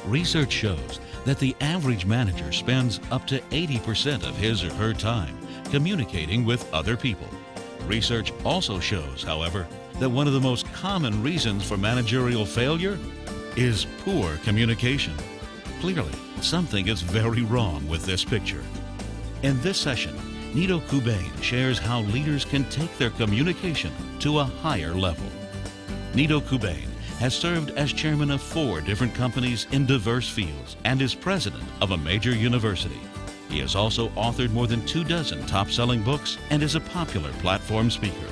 Research shows that the average manager spends up to 80% of his or her time communicating with other people. Research also shows, however, that one of the most common reasons for managerial failure is poor communication. Clearly, something is very wrong with this picture. In this session, Nido Kubain shares how leaders can take their communication to a higher level. Nido Kubain has served as chairman of 4 different companies in diverse fields and is president of a major university. He has also authored more than 24 top-selling books and is a popular platform speaker.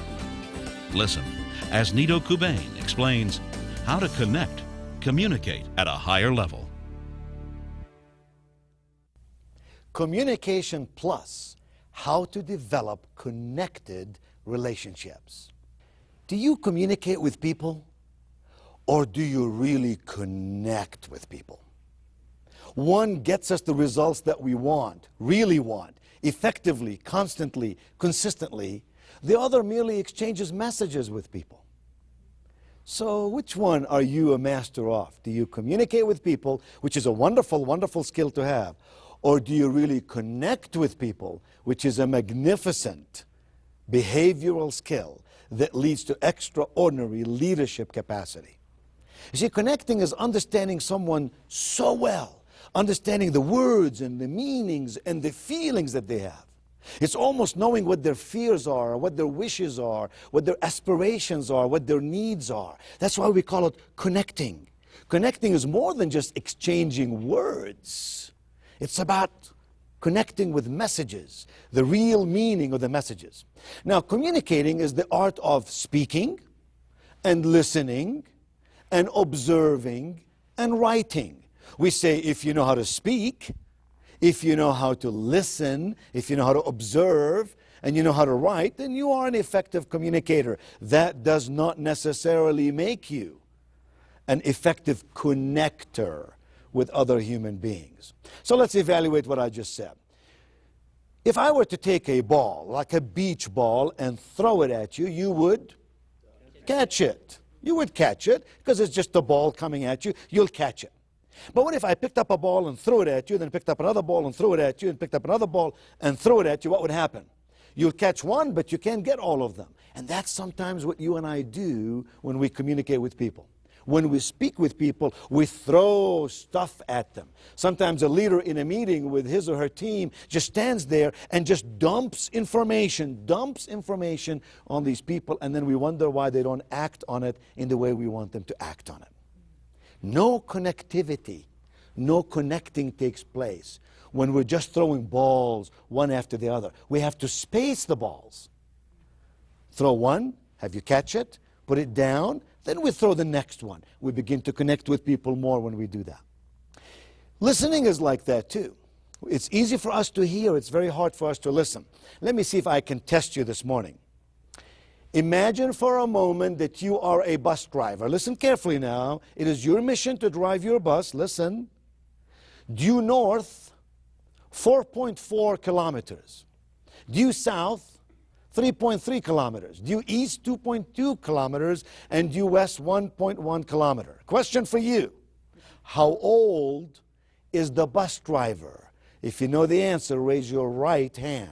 Listen as Nido Kubain explains how to communicate at a higher level. Communication plus how to develop connected relationships. Do you communicate with people, or do you really connect with people? One gets us the results that we want, really want, effectively, constantly, consistently. The other merely exchanges messages with people. So which one are you a master of? Do you communicate with people, which is a wonderful, wonderful skill to have, or do you really connect with people, which is a magnificent behavioral skill that leads to extraordinary leadership capacity? You see, connecting is understanding someone so well, understanding the words and the meanings and the feelings that they have. It's almost knowing what their fears are, what their wishes are, what their aspirations are, what their needs are. That's why we call it connecting. Connecting is more than just exchanging words. It's about connecting with messages, the real meaning of the messages. Now, communicating is the art of speaking and listening and observing and writing. We say if you know how to speak, if you know how to listen, if you know how to observe, and you know how to write, then you are an effective communicator. That does not necessarily make you an effective connector with other human beings. So let's evaluate what I just said. If I were to take a ball, like a beach ball, and throw it at you, you would catch it. You would catch it, because it's just a ball coming at you. You'll catch it. But what if I picked up a ball and threw it at you, then picked up another ball and threw it at you, and picked up another ball and threw it at you? What would happen? You'll catch one, but you can't get all of them. And that's sometimes what you and I do when we communicate with people. When we speak with people, we throw stuff at them. Sometimes a leader in a meeting with his or her team just stands there and just dumps information on these people, and then we wonder why they don't act on it in the way we want them to act on it. No connectivity, no connecting takes place when we're just throwing balls one after the other. We have to space the balls. Throw one, have you catch it, put it down, then we throw the next one. We begin to connect with people more when we do that. Listening is like that too. It's easy for us to hear. It's very hard for us to listen. Let me see if I can test you this morning. Imagine for a moment that you are a bus driver. Listen carefully now. It is your mission to drive your bus. Listen. Due north, 4.4 kilometers. Due south, 3.3 kilometers. Due east, 2.2 kilometers. And due west, 1.1 kilometer. Question for you. How old is the bus driver? If you know the answer, raise your right hand.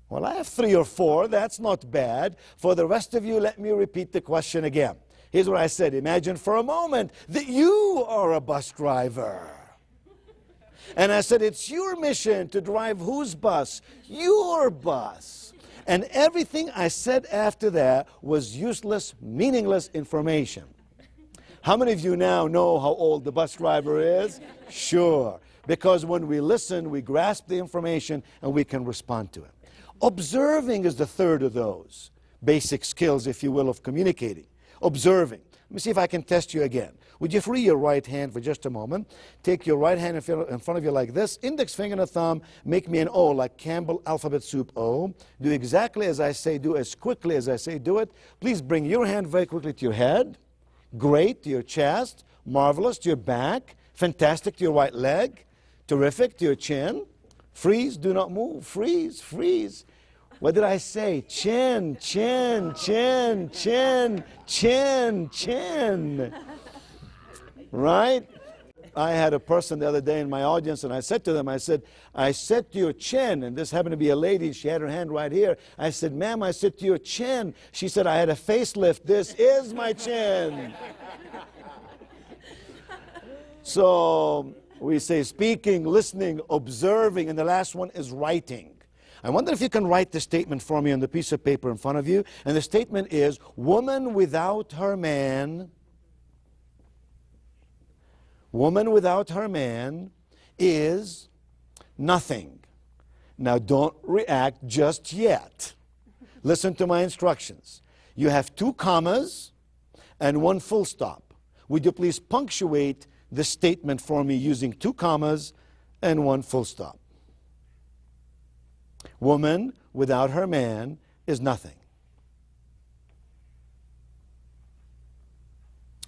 Well, I have 3 or 4. That's not bad. For the rest of you, let me repeat the question again. Here's what I said. Imagine for a moment that you are a bus driver. And I said, it's your mission to drive whose bus? Your bus. And everything I said after that was useless, meaningless information. How many of you now know how old the bus driver is? Sure. Because when we listen, we grasp the information and we can respond to it. Observing is the third of those basic skills, if you will, of communicating. Observing. Let me see if I can test you again. Would you free your right hand for just a moment? Take your right hand in front of you like this. Index finger and a thumb. Make me an O, like Campbell alphabet soup O. Do exactly as I say. Do as quickly as I say. Do it. Please bring your hand very quickly to your head. Great. To your chest. Marvelous. To your back. Fantastic. To your right leg. Terrific. To your chin. Freeze. Do not move. Freeze. Freeze. What did I say? Chin, chin, chin, chin, chin, chin. Right? I had a person the other day in my audience, and I said to them, I said to your chin, and this happened to be a lady, she had her hand right here. I said, ma'am, I said to your chin. She said, I had a facelift. This is my chin. So we say speaking, listening, observing, and the last one is writing. I wonder if you can write the statement for me on the piece of paper in front of you. And the statement is, woman without her man is nothing. Now don't react just yet. Listen to my instructions. You have 2 commas and 1 full stop. Would you please punctuate the statement for me using 2 commas and 1 full stop? Woman without her man is nothing.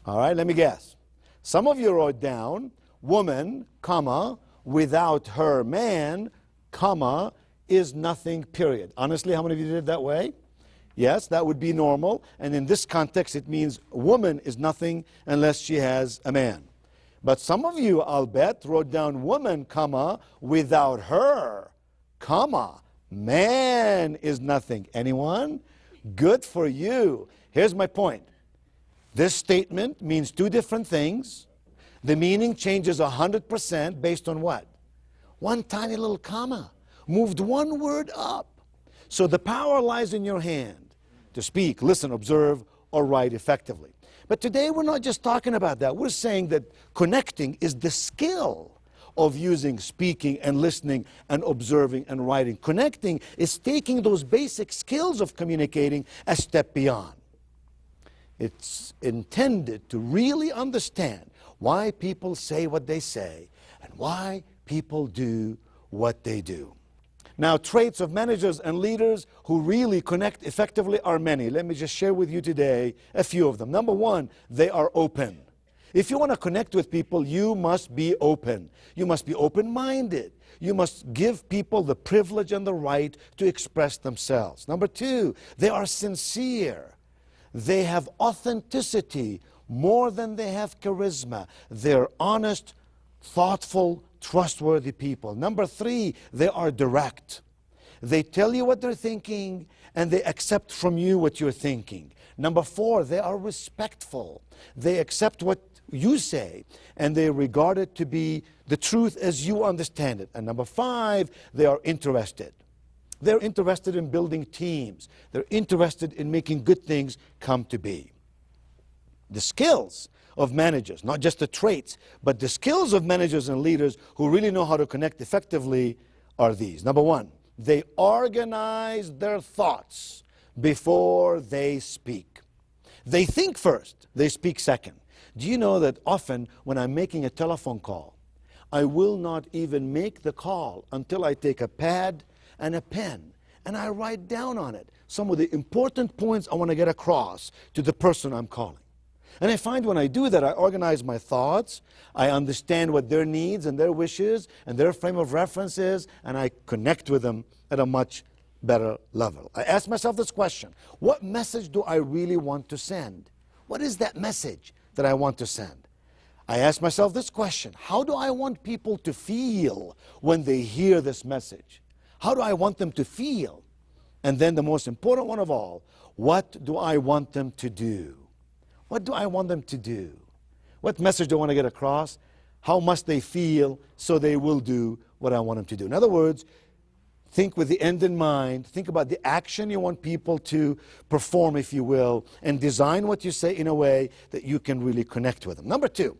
All right, let me guess. Some of you wrote down, woman, comma, without her man, comma, is nothing, period. Honestly, how many of you did it that way? Yes, that would be normal. And in this context, it means woman is nothing unless she has a man. But some of you, I'll bet, wrote down woman, comma, without her, comma, man is nothing. Anyone? Good for you. Here's my point. This statement means 2 different things. The meaning changes 100% based on what? 1 tiny little comma. Moved 1 word up. So the power lies in your hand to speak, listen, observe, or write effectively. But today we're not just talking about that. We're saying that connecting is the skill of using speaking and listening and observing and writing. Connecting is taking those basic skills of communicating a step beyond. It's intended to really understand why people say what they say and why people do what they do. Now, traits of managers and leaders who really connect effectively are many. Let me just share with you today a few of them. Number 1, they are open. If you want to connect with people, you must be open. You must be open-minded. You must give people the privilege and the right to express themselves. Number 2, they are sincere. They have authenticity more than they have charisma. They're honest, thoughtful, trustworthy people. Number 3, they are direct. They tell you what they're thinking and they accept from you what you're thinking. Number 4, they are respectful. They accept what you say and they regard it to be the truth as you understand it. And number 5, they are interested. They're interested in building teams. They're interested in making good things come to be. The skills of managers, not just the traits, but the skills of managers and leaders who really know how to connect effectively are these. Number 1, they organize their thoughts before they speak. They think first, they speak second. Do you know that often when I'm making a telephone call, I will not even make the call until I take a pad and a pen and I write down on it some of the important points I want to get across to the person I'm calling. And I find when I do that, I organize my thoughts, I understand what their needs and their wishes and their frame of reference is, and I connect with them at a much better level. I ask myself this question: what message do I really want to send? What is that message that I want to send? I ask myself this question: how do I want people to feel when they hear this message? How do I want them to feel? And then the most important one of all, what do I want them to do? What do I want them to do? What message do I want to get across? How must they feel so they will do what I want them to do? In other words, think with the end in mind. Think about the action you want people to perform, if you will, and design what you say in a way that you can really connect with them. Number 2,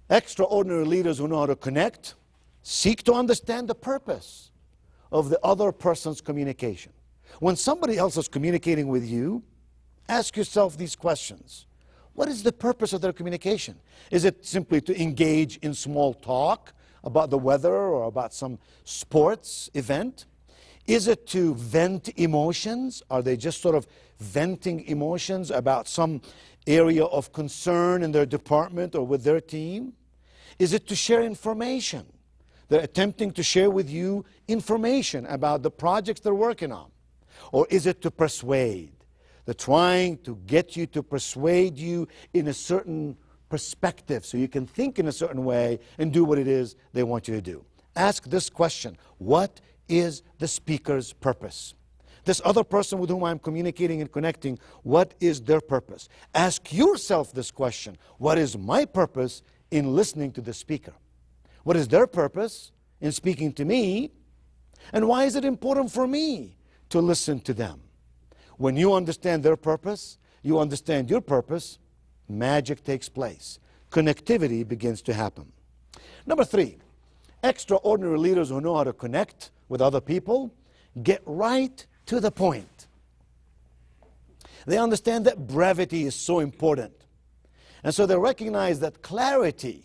extraordinary leaders who know how to connect seek to understand the purpose of the other person's communication. When somebody else is communicating with you, ask yourself these questions. What is the purpose of their communication? Is it simply to engage in small talk about the weather or about some sports event? Is it to vent emotions? Are they just sort of venting emotions about some area of concern in their department or with their team? Is it to share information? They're attempting to share with you information about the projects they're working on. Or is it to persuade? They're trying to get you to persuade you in a certain perspective so you can think in a certain way and do what it is they want you to do. Ask this question: what is the speaker's purpose? This other person with whom I'm communicating and connecting, what is their purpose? Ask yourself this question: what is my purpose in listening to the speaker? What is their purpose in speaking to me? And why is it important for me to listen to them? When you understand their purpose, you understand your purpose, magic takes place. Connectivity begins to happen. Number 3, extraordinary leaders who know how to connect with other people get right to the point. They understand that brevity is so important. And so they recognize that clarity,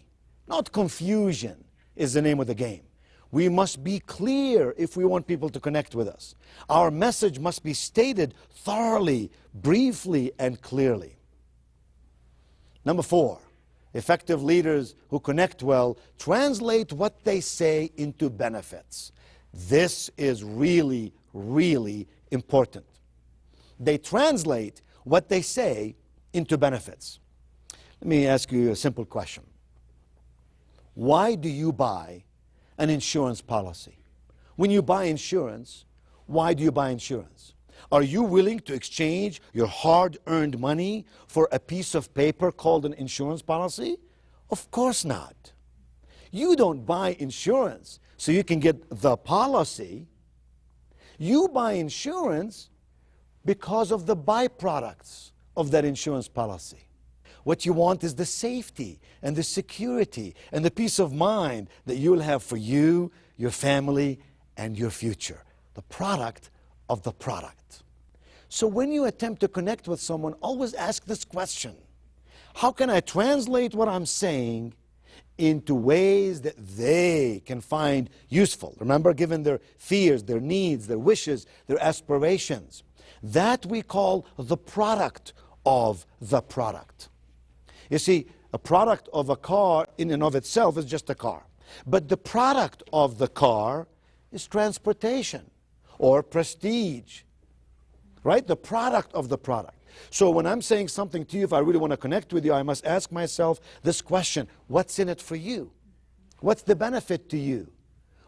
not confusion, is the name of the game. We must be clear if we want people to connect with us. Our message must be stated thoroughly, briefly, and clearly. Number 4, effective leaders who connect well translate what they say into benefits. This is really, really important. They translate what they say into benefits. Let me ask you a simple question. Why do you buy an insurance policy? When you buy insurance, why do you buy insurance? Are you willing to exchange your hard-earned money for a piece of paper called an insurance policy? Of course not. You don't buy insurance so you can get the policy. You buy insurance because of the byproducts of that insurance policy. What you want is the safety and the security and the peace of mind that you'll have for you, your family, and your future. The product of the product. So when you attempt to connect with someone, always ask this question: how can I translate what I'm saying into ways that they can find useful? Remember, given their fears, their needs, their wishes, their aspirations. That we call the product of the product. You see, a product of a car in and of itself is just a car. But the product of the car is transportation or prestige, right? The product of the product. So when I'm saying something to you, if I really want to connect with you, I must ask myself this question: what's in it for you? What's the benefit to you?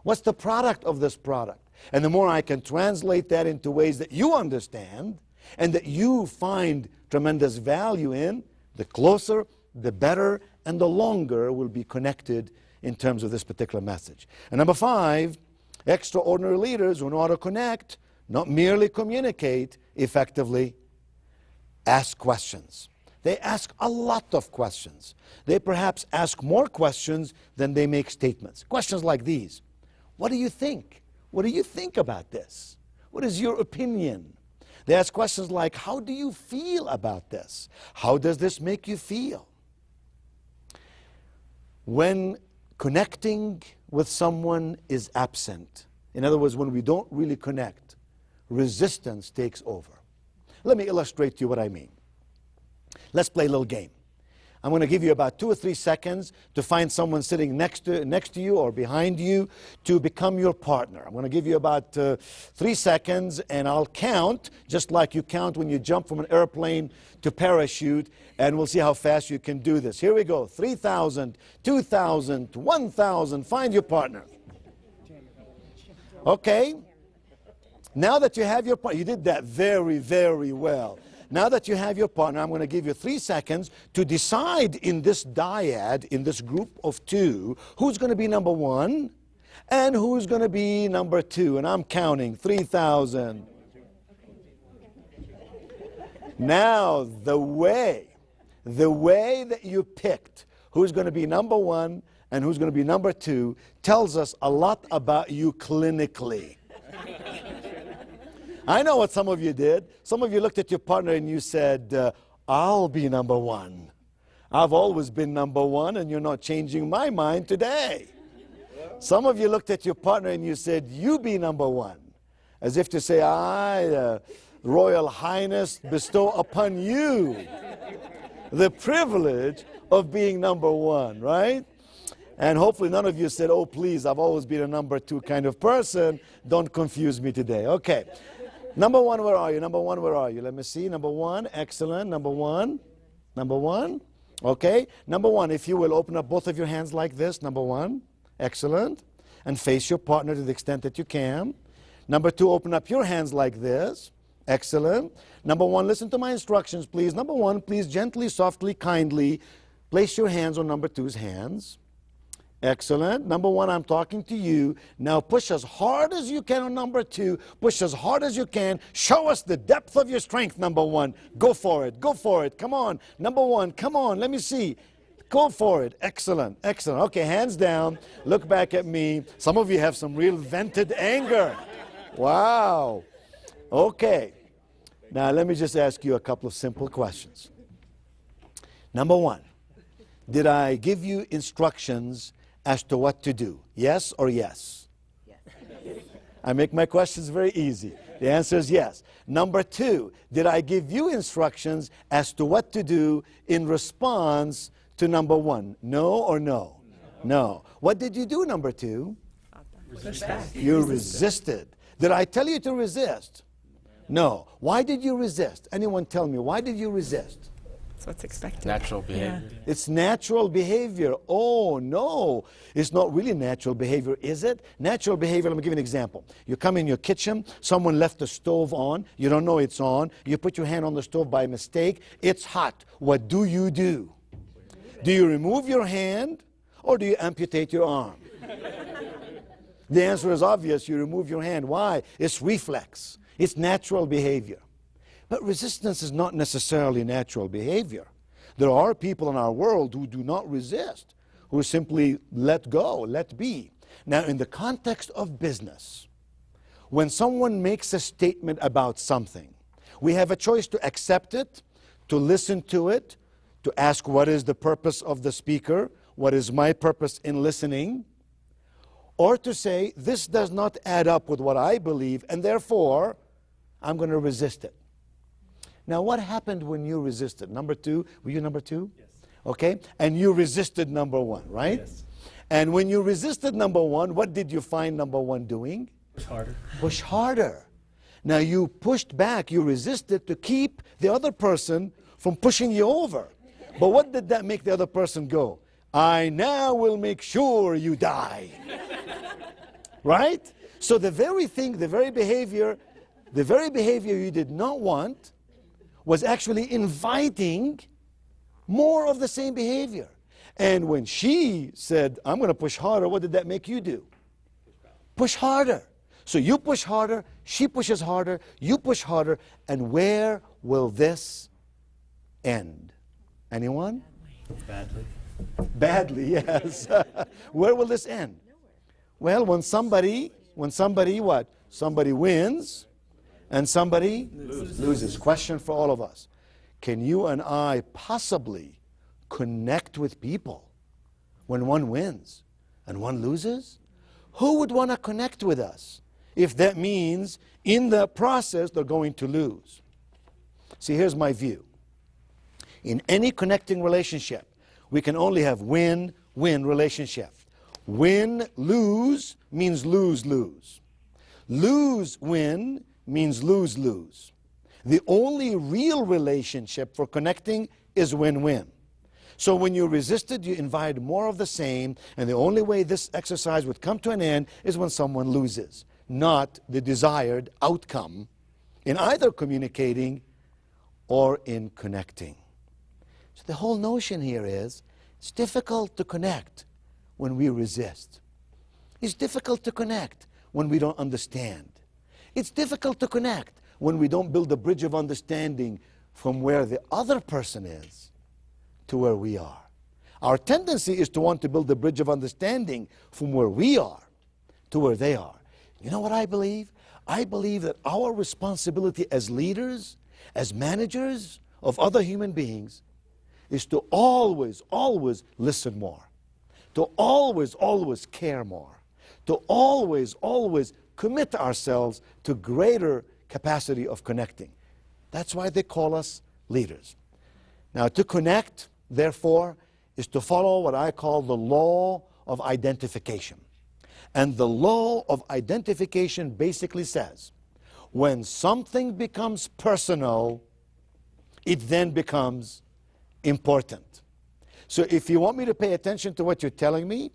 What's the product of this product? And the more I can translate that into ways that you understand and that you find tremendous value in, the closer, the better, and the longer we'll be connected in terms of this particular message. And number 5, extraordinary leaders who know how to connect, not merely communicate effectively, ask questions. They ask a lot of questions. They perhaps ask more questions than they make statements. Questions like these: what do you think? What do you think about this? What is your opinion? They ask questions like, how do you feel about this? How does this make you feel? When connecting with someone is absent, in other words, when we don't really connect, resistance takes over. Let me illustrate to you what I mean. Let's play a little game. I'm going to give you about 2 or 3 seconds to find someone sitting next to you or behind you to become your partner. I'm going to give you about 3 seconds, and I'll count just like you count when you jump from an airplane to parachute, and we'll see how fast you can do this. Here we go. 3,000, 2,000, 1,000. Find your partner. Okay. Now that you have your partner, you did that very, very well. Now that you have your partner, I'm going to give you 3 seconds to decide in this dyad, in this group of 2, who's going to be number 1 and who's going to be number 2. And I'm counting 3,000. Now, the way that you picked who's going to be number 1 and who's going to be number 2 tells us a lot about you clinically. I know what some of you did. Some of you looked at your partner and you said, I'll be number 1. I've always been number 1 and you're not changing my mind today. Some of you looked at your partner and you said, you be number 1. As if to say, I, Royal Highness, bestow upon you the privilege of being number 1, right? And hopefully none of you said, oh, please, I've always been a number 2 kind of person. Don't confuse me today. Okay. Number 1, where are you? Number 1, where are you? Let me see. Number 1, excellent. Number 1. Number 1. Okay? Number one, if you will open up both of your hands like this. Number one. Excellent. And face your partner to the extent that you can. Number two, open up your hands like this. Excellent. Number one, listen to my instructions, please. Number one, please gently, softly, kindly place your hands on number two's hands. Excellent. Number one, I'm talking to you. Now push as hard as you can on number two. Push as hard as you can. Show us the depth of your strength, number one. Go for it. Go for it. Come on. Number one, come on. Let me see. Go for it. Excellent. Excellent. Okay, hands down. Look back at me. Some of you have some real vented anger. Wow. Okay. Now let me just ask you a couple of simple questions. Number one, did I give you instructions as to what to do? Yes or yes? Yes. I make my questions very easy. The answer is yes. Number two, did I give you instructions as to what to do in response to number one? No or no? No. What did you do, number two? You resisted. Did I tell you to resist? No. Why did you resist? Anyone tell me, why did you resist? That's what's expected. Natural behavior. Yeah. It's natural behavior. Oh, no. It's not really natural behavior, is it? Natural behavior, let me give you an example. You come in your kitchen, someone left the stove on, you don't know it's on, you put your hand on the stove by mistake, it's hot. What do? Do you remove your hand or do you amputate your arm? The answer is obvious, you remove your hand. Why? It's reflex. It's natural behavior. But resistance is not necessarily natural behavior. There are people in our world who do not resist, who simply let go, let be. Now, in the context of business, when someone makes a statement about something, we have a choice to accept it, to listen to it, to ask what is the purpose of the speaker, what is my purpose in listening, or to say, this does not add up with what I believe, and therefore, I'm going to resist it. Now, what happened when you resisted? Number two, were you number two? Yes. Okay, and you resisted number one, right? Yes. And when you resisted number one, what did you find number one doing? Push harder. Push harder. Now, you pushed back, you resisted to keep the other person from pushing you over. But what did that make the other person go? I now will make sure you die. Right? So the very thing, the very behavior you did not want was actually inviting more of the same behavior. And when she said, I'm going to push harder, what did that make you do? Push harder. So you push harder, she pushes harder, you push harder, and where will this end? Anyone? Badly. Badly, yes. Where will this end? Well, when somebody what? Somebody wins and somebody loses. Question for all of us. Can you and I possibly connect with people when one wins and one loses? Who would want to connect with us if that means in the process they're going to lose? See, here's my view. In any connecting relationship, we can only have win-win relationship. Win-lose means lose-lose. Lose-win means lose-lose. The only real relationship for connecting is win-win. So when you resisted, you invited more of the same, and the only way this exercise would come to an end is when someone loses, not the desired outcome in either communicating or in connecting. So the whole notion here is, it's difficult to connect when we resist. It's difficult to connect when we don't understand. It's difficult to connect when we don't build a bridge of understanding from where the other person is to where we are. Our tendency is to want to build a bridge of understanding from where we are to where they are. You know what I believe? I believe that our responsibility as leaders, as managers of other human beings, is to always, always listen more, to always, always care more, to always, always commit ourselves to greater capacity of connecting. That's why they call us leaders. Now, to connect, therefore, is to follow what I call the law of identification. And the law of identification basically says, when something becomes personal, it then becomes important. So if you want me to pay attention to what you're telling me,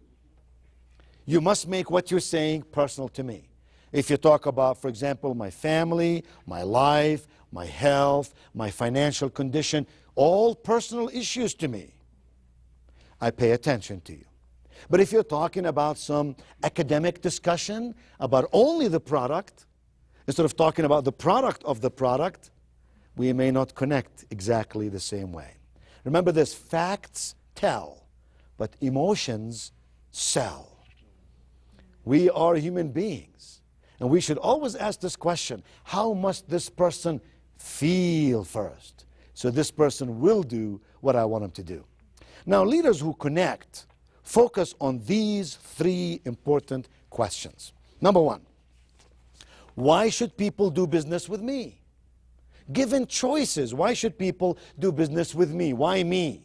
you must make what you're saying personal to me. If you talk about, for example, my family, my life, my health, my financial condition, all personal issues to me, I pay attention to you. But if you're talking about some academic discussion about only the product, instead of talking about the product of the product, we may not connect exactly the same way. Remember this, facts tell, but emotions sell. We are human beings, and we should always ask this question, how must this person feel first? So this person will do what I want him to do. Now, leaders who connect focus on these three important questions. Number one, why should people do business with me? Given choices, why should people do business with me? Why me?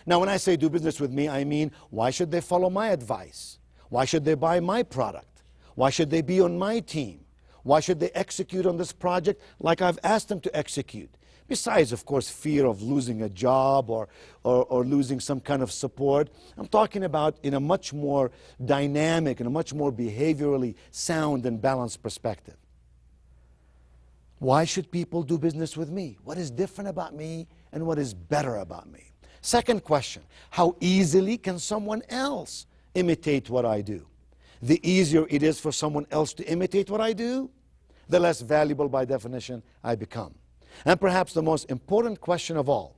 Now, when I say do business with me, I mean, why should they follow my advice? Why should they buy my product? Why should they be on my team? Why should they execute on this project like I've asked them to execute? Besides, of course, fear of losing a job or losing some kind of support. I'm talking about in a much more dynamic and a much more behaviorally sound and balanced perspective. Why should people do business with me? What is different about me and what is better about me? Second question, how easily can someone else imitate what I do? The easier it is for someone else to imitate what I do, the less valuable by definition I become. And perhaps the most important question of all,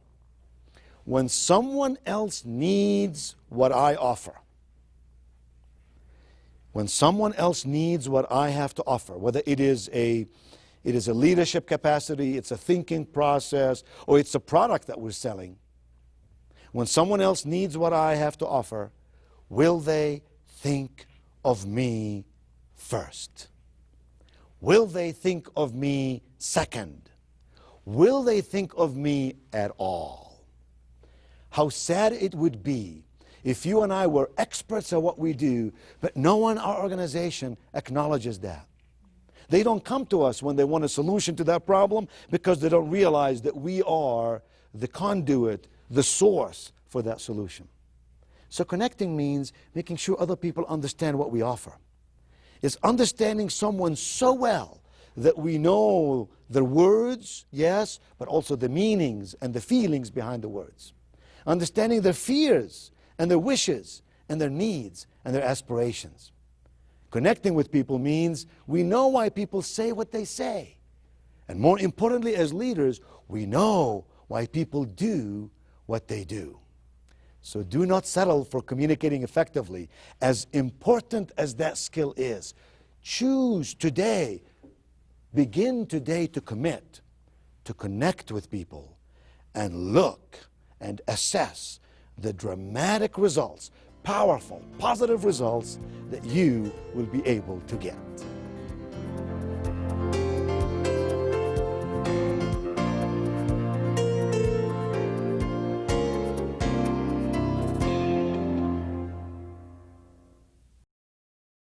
when someone else needs what I offer, when someone else needs what I have to offer, whether it is a leadership capacity, it's a thinking process, or it's a product that we're selling, when someone else needs what I have to offer, will they think of me first? Will they think of me second? Will they think of me at all? How sad it would be if you and I were experts at what we do, but no one in our organization acknowledges that. They don't come to us when they want a solution to that problem because they don't realize that we are the conduit, the source for that solution. So connecting means making sure other people understand what we offer. It's understanding someone so well that we know their words, yes, but also the meanings and the feelings behind the words. Understanding their fears and their wishes and their needs and their aspirations. Connecting with people means we know why people say what they say. And more importantly, as leaders, we know why people do what they do. So do not settle for communicating effectively, as important as that skill is. Choose today, begin today to commit, to connect with people, and look and assess the dramatic results, powerful, positive results that you will be able to get.